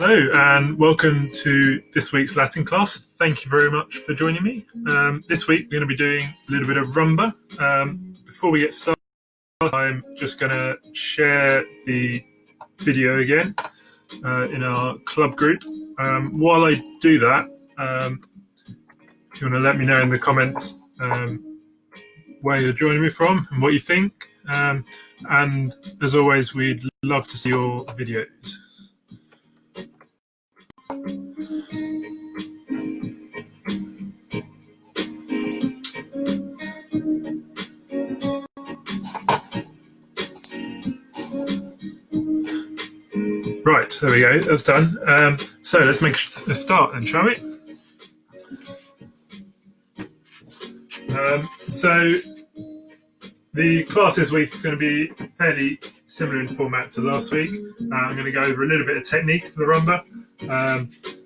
Hello and welcome to this week's Latin class. Thank you very much for joining me. This week we're going to be doing a little bit of rumba. Before we get started, I'm just going to share the video again in our club group. While I do that, if you want to let me know in the comments where you're joining me from and what you think. And as always, we'd love to see your videos. Right, there we go, that's done. So let's make a start then, shall we? So the class this week is going to be fairly similar in format to last week. I'm going to go over a little bit of technique for the rumba,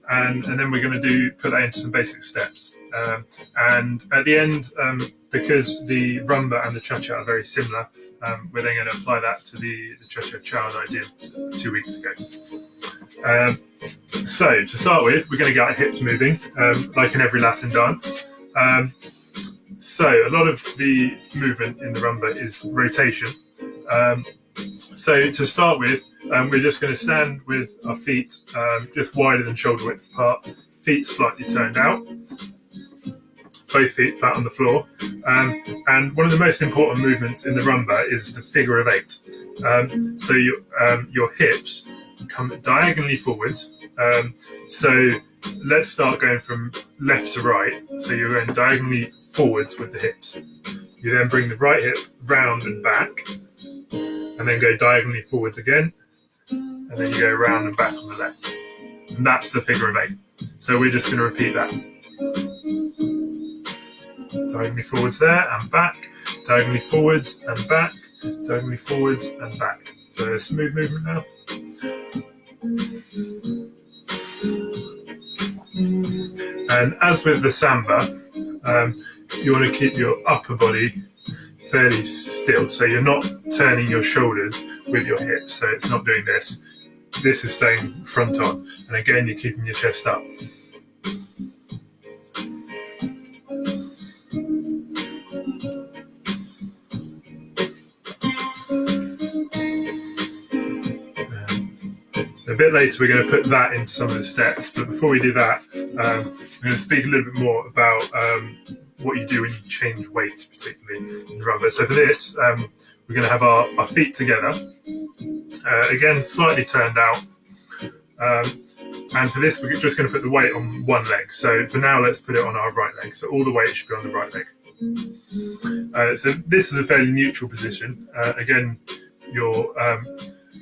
and then we're going to put that into some basic steps. And at the end, because the rumba and the cha-cha are very similar, we're then going to apply that to the cha-cha-cha that I did 2 weeks ago. So to start with, we're going to get our hips moving, like in every Latin dance. So a lot of the movement in the rumba is rotation. So to start with, we're just going to stand with our feet just wider than shoulder width apart, feet slightly turned out, both feet flat on the floor. And one of the most important movements in the rumba is the figure of eight. So your hips come diagonally forwards. So let's start going from left to right. So you're going diagonally forwards with the hips. You then bring the right hip round and back, and then go diagonally forwards again, and then you go round and back on the left. And that's the figure of eight. So we're just going to repeat that. Diagonally forwards there and back, diagonally forwards and back, diagonally forwards and back. So a smooth movement now. And as with the samba, you want to keep your upper body fairly still. So you're not turning your shoulders with your hips. So it's not doing this. This is staying front on. And again, you're keeping your chest up. A bit later, we're going to put that into some of the steps. But before we do that, we're going to speak a little bit more about what you do when you change weight, particularly in the rumba. So for this, we're going to have our feet together, again, slightly turned out. And for this, we're just going to put the weight on one leg. So for now, let's put it on our right leg. So all the weight should be on the right leg. So this is a fairly neutral position. Again, you're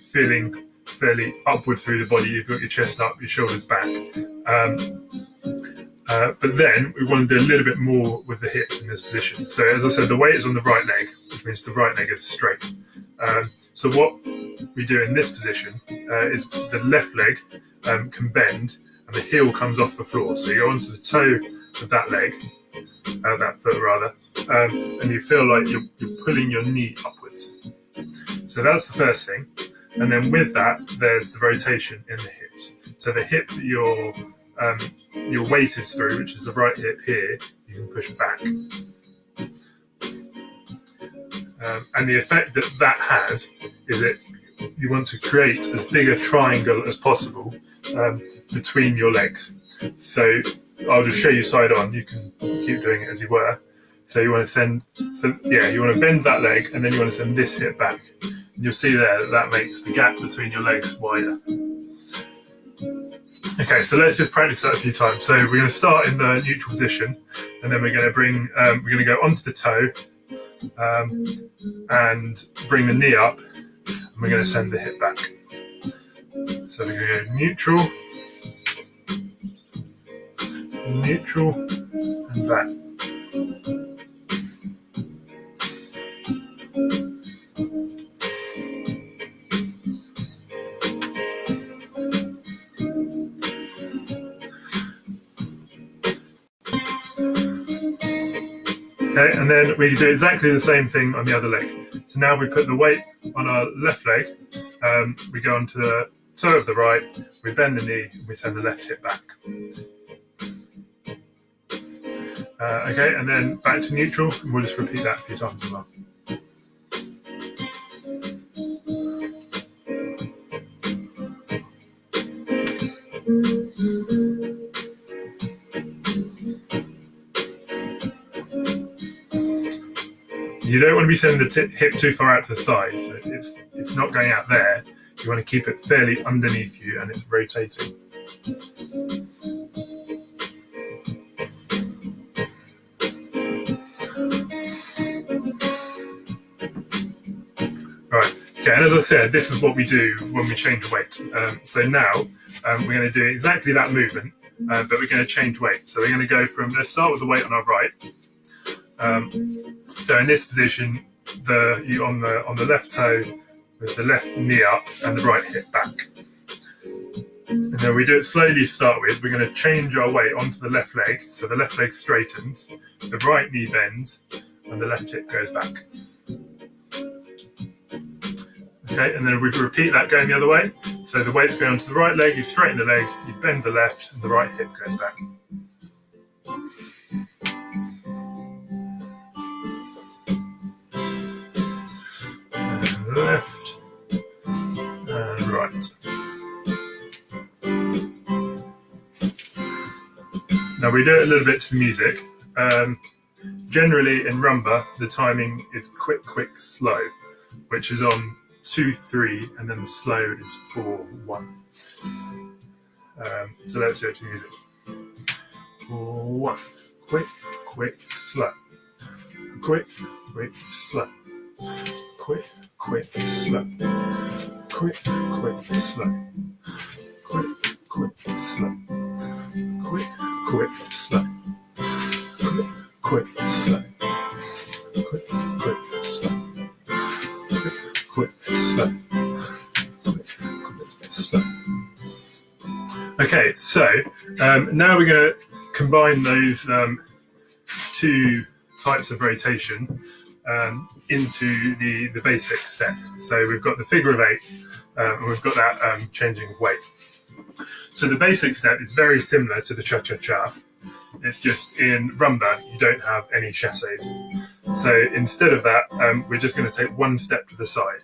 feeling fairly upward through the body. You've got your chest up, your shoulders back. But then we want to do a little bit more with the hips in this position. So as I said, the weight is on the right leg, which means the right leg is straight. So what we do in this position is the left leg can bend and the heel comes off the floor. So you go onto the toe of that leg, that foot rather, and you feel like you're pulling your knee upwards. So that's the first thing. And then with that, there's the rotation in the hips. So the hip that your weight is through, which is the right hip here, you can push back. And the effect that has is that you want to create as big a triangle as possible between your legs. So I'll just show you side on. You can keep doing it as you were. So you want to you want to bend that leg, and then you want to send this hip back. And you'll see there that makes the gap between your legs wider. Okay, so let's just practice that a few times. So we're going to start in the neutral position, and then we're going to go onto the toe, and bring the knee up, and we're going to send the hip back. So we're going to go neutral, and back. Okay, and then we do exactly the same thing on the other leg. So now we put the weight on our left leg, we go onto the toe of the right, we bend the knee, and we send the left hip back. Okay, and then back to neutral, and we'll just repeat that a few times as well. You don't want to be sending the hip too far out to the side, so it's not going out there. You want to keep it fairly underneath you and it's rotating. Right, okay, and as I said, this is what we do when we change weight. So now we're going to do exactly that movement, but we're going to change weight. So we're going to go from, let's start with the weight on our right. So in this position, on the left toe with the left knee up and the right hip back. And then we do it slowly to start with. We're going to change our weight onto the left leg. So the left leg straightens, the right knee bends, and the left hip goes back. Okay, and then we repeat that going the other way. So the weight's going onto the right leg, you straighten the leg, you bend the left, and the right hip goes back. And left and right. Now we do it a little bit to the music. Generally in rumba, the timing is quick, quick, slow, which is on 2, 3, and then the slow is 4, 1. So let's do it to music. 4, 1. Quick, quick, slow. Quick, quick, slow. Quick, quick, slow. Quick, quick, slow. Quick, quick, slow. Quick, quick, slow. Quick, quick, slow. Quick, quick, slow. Quick, slow. Quick, quick, slow. Okay, so now we're going to combine those two types of rotation into the basic step. So we've got the figure of 8, and we've got that changing of weight. So the basic step is very similar to the cha-cha-cha. It's just in rumba, you don't have any chassés. So instead of that, we're just going to take one step to the side.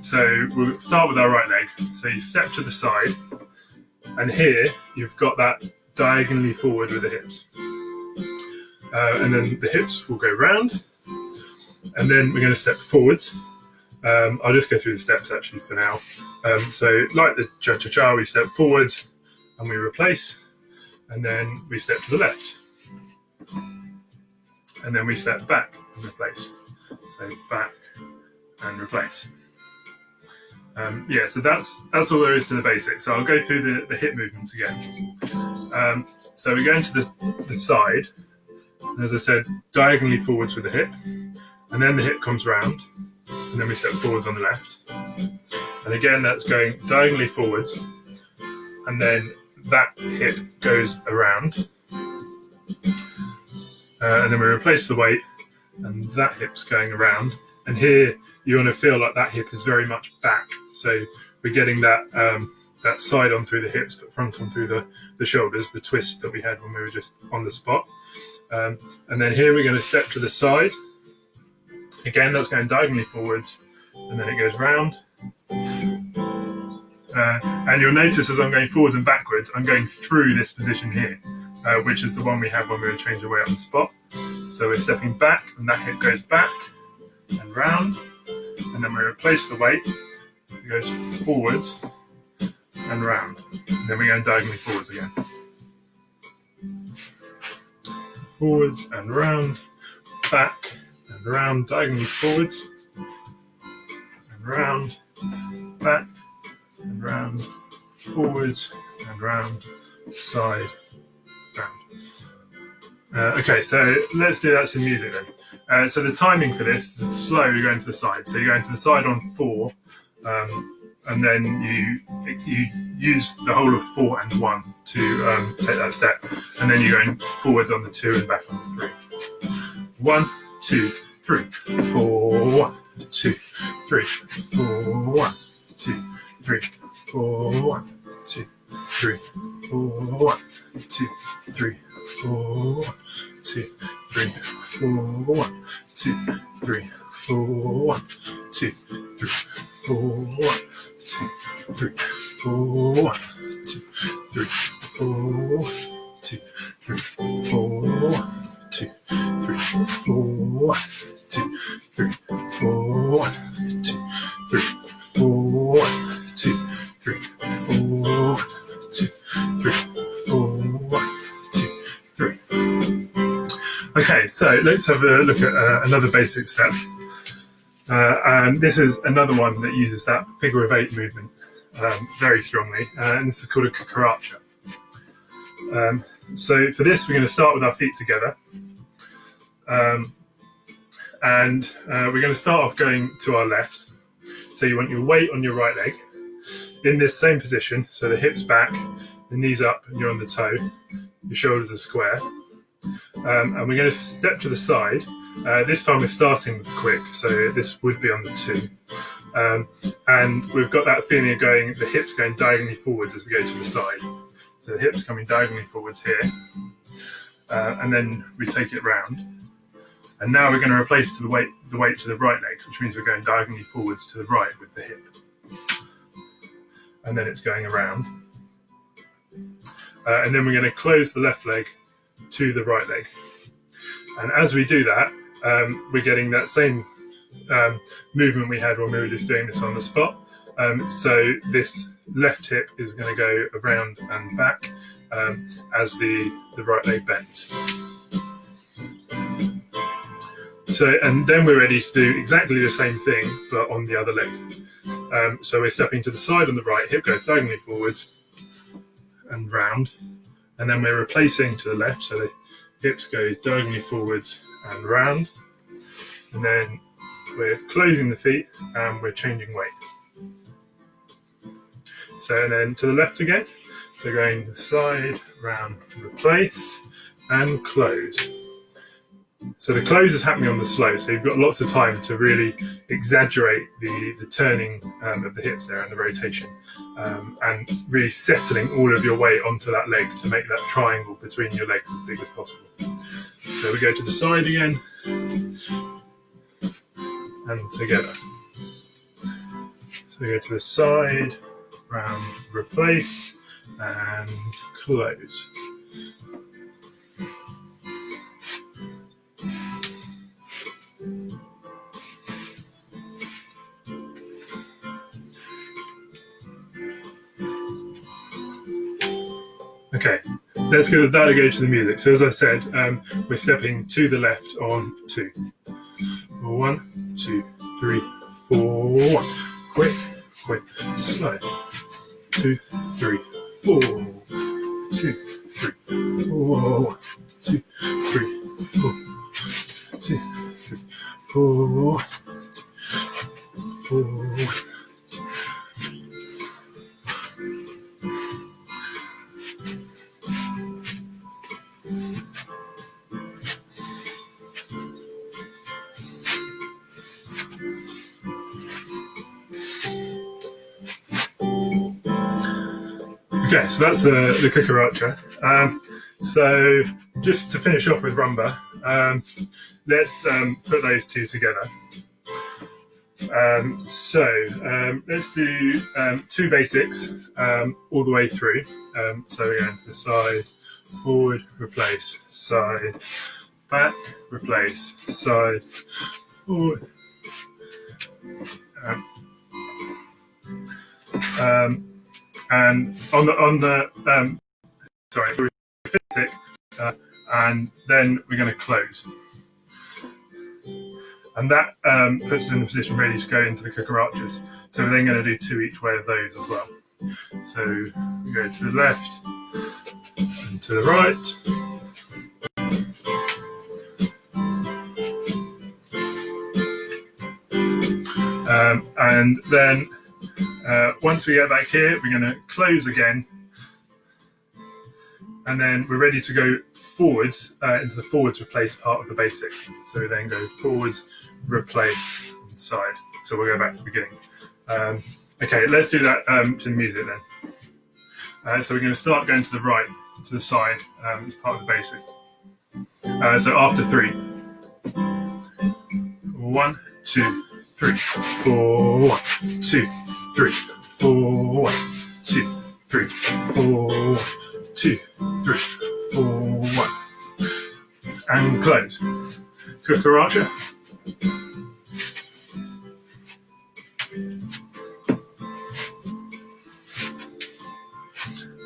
So we'll start with our right leg. So you step to the side, and here you've got that diagonally forward with the hips. And then the hips will go round, and then we're going to step forwards. I'll just go through the steps actually for now. So like the cha-cha-cha, we step forwards and we replace, and then we step to the left, and then we step back and replace. So back and replace. So that's all there is to the basics. So I'll go through the hip movements again. So we go into the side, and as I said, diagonally forwards with the hip, and then the hip comes round, and then we step forwards on the left. And again, that's going diagonally forwards, and then that hip goes around. And then we replace the weight, and that hip's going around. And here, you want to feel like that hip is very much back. So we're getting that that side on through the hips, but front on through the shoulders, the twist that we had when we were just on the spot. And then here we're going to step to the side. Again, that's going diagonally forwards, and then it goes round. And you'll notice as I'm going forwards and backwards, I'm going through this position here, which is the one we had when we were changing weight on the spot. So we're stepping back, and that hip goes back and round, and then we replace the weight. It goes forwards and round, and then we're going diagonally forwards again. Forwards and round, back and round, diagonally forwards and round, back and round, forwards and round, side, round. Okay, so let's do that to the music then. So the timing for this is slow, you're going to the side. So you're going to the side on 4, and then you use the whole of 4 and 1 to take that step, and then you're going forwards on the 2 and back on the 3. 1, 2, 3, 4, 1, 2, 3, 4, 1, 2, 3, 4, 1, 2, 3, 4, 1, 2, 3, 4, 1, 2, 3, 4, 1, 2, 3, 4, 1, 2, 3, 4, 1, 2, 3, 4, 1, 2, 3, 4, 1, 2, 3, 4, 1, 2, 3, 4, 1, 2, 3, 4, 1, 2, 3, 4, 1, 2, 3, 4, 1, 2, 3, 4, 1, 2, 3. Okay, so let's have a look at another basic step. And this is another one that uses that figure of 8 movement very strongly, and this is called a cucaracha. So for this, we're going to start with our feet together, and we're going to start off going to our left. So you want your weight on your right leg in this same position, so the hips back, the knees up, and you're on the toe, your shoulders are square. And we're going to step to the side. This time we're starting with quick, so this would be on the 2. And we've got that feeling of going, the hips going diagonally forwards as we go to the side. So the hips coming diagonally forwards here, and then we take it round. And now we're going to replace the weight to the right leg, which means we're going diagonally forwards to the right with the hip. And then it's going around. And then we're going to close the left leg to the right leg. And as we do that, we're getting that same movement we had when we were just doing this on the spot. So this left hip is going to go around and back as the right leg bends. So, and then we're ready to do exactly the same thing, but on the other leg. So we're stepping to the side on the right, hip goes diagonally forwards and round. And then we're replacing to the left, so the hips go diagonally forwards and round. And then we're closing the feet and we're changing weight. So, and then to the left again. So going to the side, round, replace, and close. So the close is happening on the slow, so you've got lots of time to really exaggerate the turning of the hips there and the rotation, and really settling all of your weight onto that leg to make that triangle between your legs as big as possible. So we go to the side again, and together. So we go to the side, round, replace, and close. Okay, let's give that a go to the music. So as I said, we're stepping to the left on 2. 1, 2, 3, 4, 1. Quick, quick, slow. 2, 3, 4. 2, 3, 4. 2, 3, 4. 2, 3, 4. 2, 4. Okay, so that's the cucaracha. So just to finish off with rumba, let's put those two together. Let's do 2 basics all the way through. So we're going to the side, forward, replace, side, back, replace, side, forward. And on the basic, and then we're going to close. And that puts us in a position ready to go into the cucarachas. So we're then going to do 2 each way of those as well. So we go to the left and to the right. And then once we get back here, we're going to close again. And then we're ready to go forwards into the forwards replace part of the basic. So we then go forwards, replace, and side. So we'll go back to the beginning. Okay, let's do that to the music then. So we're going to start going to the right, to the side, as part of the basic. So after 3. 1, 2, 3, 4, 1, 2, 3, 4, 1, 2, 3, 4, 1, 2, 3, 4, 1. And close. Cucaracha.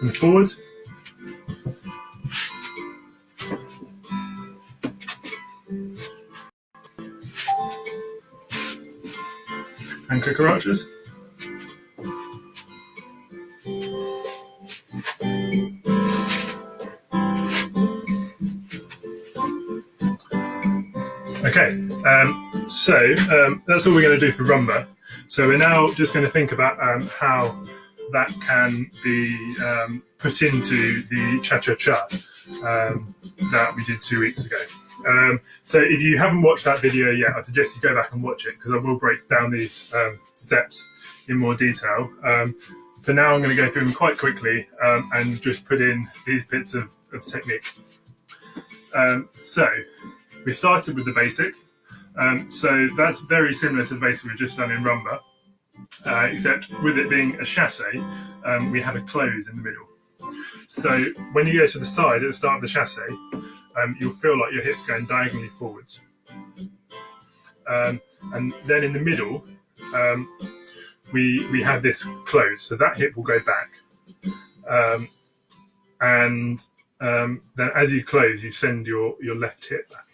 And forwards. And cucarachas. Okay, so that's all we're going to do for rumba. So we're now just going to think about how that can be put into the cha-cha-cha that we did 2 weeks ago. So if you haven't watched that video yet, I suggest you go back and watch it, because I will break down these steps in more detail. For now, I'm going to go through them quite quickly and just put in these bits of technique. So we started with the basic. So that's very similar to the basic we've just done in rumba, except with it being a chasse, we have a close in the middle. So when you go to the side at the start of the chasse, you'll feel like your hips going diagonally forwards. And then in the middle, we have this close, so that hip will go back. And then as you close, you send your left hip back.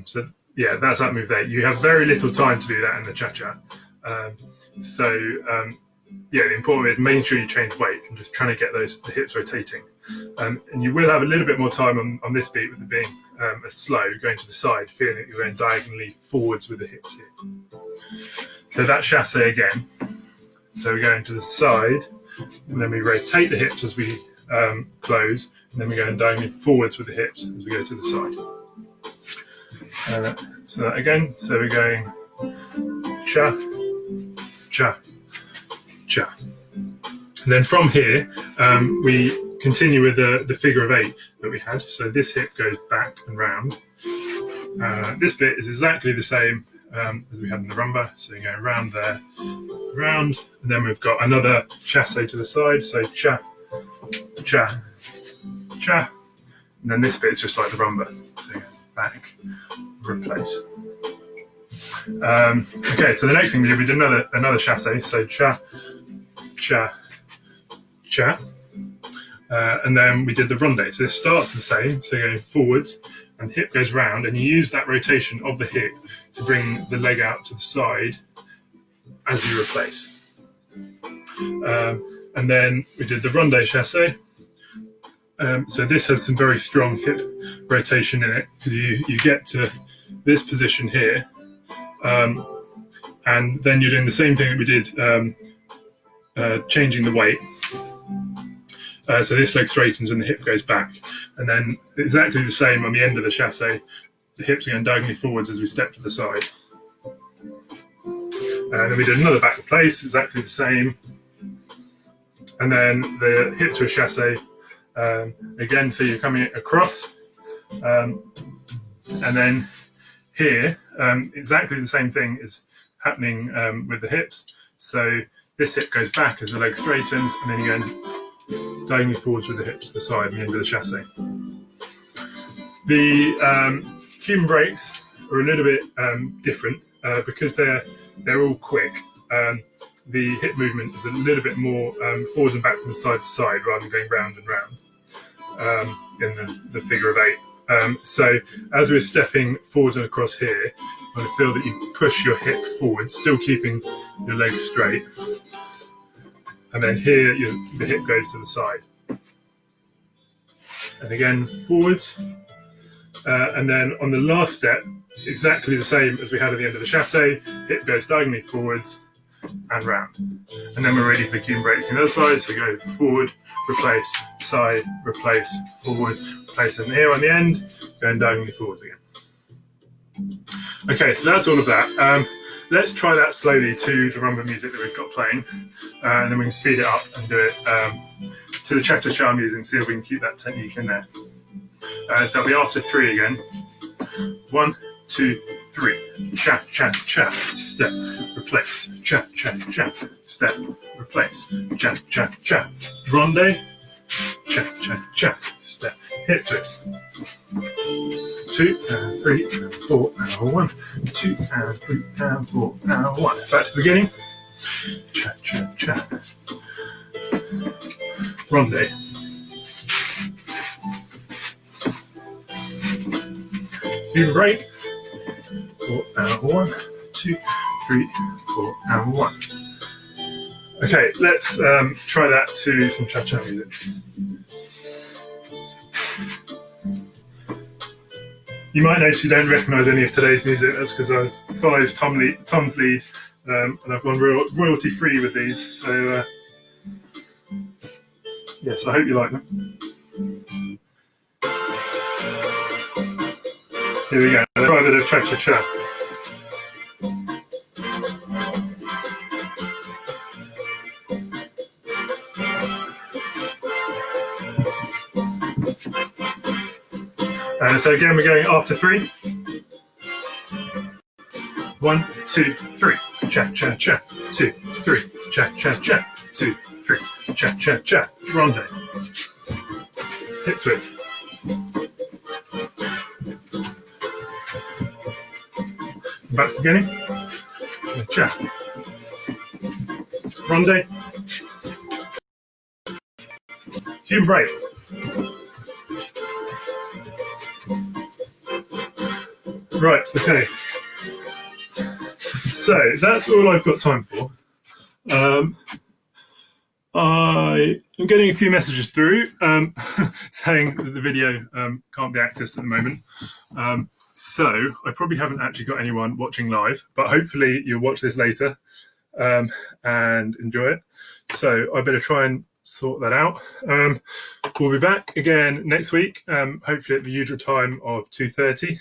So yeah, that's that move there. You have very little time to do that in the cha-cha. Yeah, the important is making sure you change weight and just trying to get the hips rotating. And you will have a little bit more time on this beat with it being a slow, going to the side, feeling that you're going diagonally forwards with the hips here. So that chasse again. So we're going to the side, and then we rotate the hips as we close, and then we're going diagonally forwards with the hips as we go to the side. So that again, so we're going cha, cha, cha. And then from here, we continue with the figure of 8 that we had. So this hip goes back and round. This bit is exactly the same as we had in the rumba. So you're going round there, round, and then we've got another chasse to the side. So cha, cha, cha. And then this bit is just like the rumba. So back, replace. Okay, so the next thing we did another chasse. So cha, cha, cha. And then we did the ronde. So this starts the same, so going forwards, and hip goes round, and you use that rotation of the hip to bring the leg out to the side as you replace. And then we did the ronde chasse. So this has some very strong hip rotation in it, because you get to this position here, and then you're doing the same thing that we did, changing the weight. So this leg straightens and the hip goes back. And then exactly the same on the end of the chasse. The hips are going diagonally forwards as we step to the side. And then we did another back replace, exactly the same. And then the hip to a chasse. Again, so you're coming across. And then here, exactly the same thing is happening with the hips. So this hip goes back as the leg straightens, and then you're going diagonally forwards with the hips to the side and the end of the chasse. The Cuban breaks are a little bit different because they're all quick. The hip movement is a little bit more forwards and back from the side to side rather than going round and round in the figure of 8. So as we're stepping forwards and across here, I feel that you push your hip forward, still keeping your legs straight. And then here, the hip goes to the side. And again, forwards. And then on the last step, exactly the same as we had at the end of the chasse, hip goes diagonally forwards and round. And then we're ready for the Cuban breaks on the other side. So we go forward, replace, side, replace, forward, replace. And here on the end, going diagonally forwards again. Okay, so that's all of that. let's try that slowly to the rumba music that we've got playing, and then we can speed it up and do it to the cha-cha-cha music and see if we can keep that technique in there. So that'll be after 3 again. 1, 2, 3. Cha-cha-cha, step, replace. Cha-cha-cha, step, replace. Cha-cha-cha. Ronde. Cha-cha-cha, step, hip twist. 2 and 3 and 4 and 1. 2 and 3 and 4 and 1. Back to the beginning. Cha-cha-cha. Ronde. Human break. 4 and 1. 2, 3, 4 and 1. Okay, let's try that to some cha-cha music. You might notice you don't recognise any of today's music. That's because I've followed Tom's lead, and I've gone royalty free with these. So yes, I hope you like them. Here we go. Let's try a bit of cha-cha-cha. So again, we're going after 3. 1, 2, 3. Cha-cha-cha. 2, 3. Cha-cha-cha. 2, 3. Cha-cha-cha. Ronde. Hip twist. Back to the beginning. Cha-cha. Ronde. Human break. Right, okay. So that's all I've got time for. I am getting a few messages through saying that the video can't be accessed at the moment. So I probably haven't actually got anyone watching live, but hopefully you'll watch this later and enjoy it. So I better try and sort that out. We'll be back again next week, hopefully at the usual time of 2:30.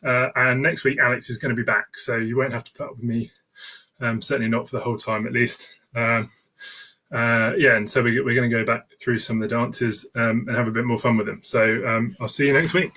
And next week, Alex is going to be back, so you won't have to put up with me, certainly not for the whole time at least. And so we're going to go back through some of the dances and have a bit more fun with them. So I'll see you next week.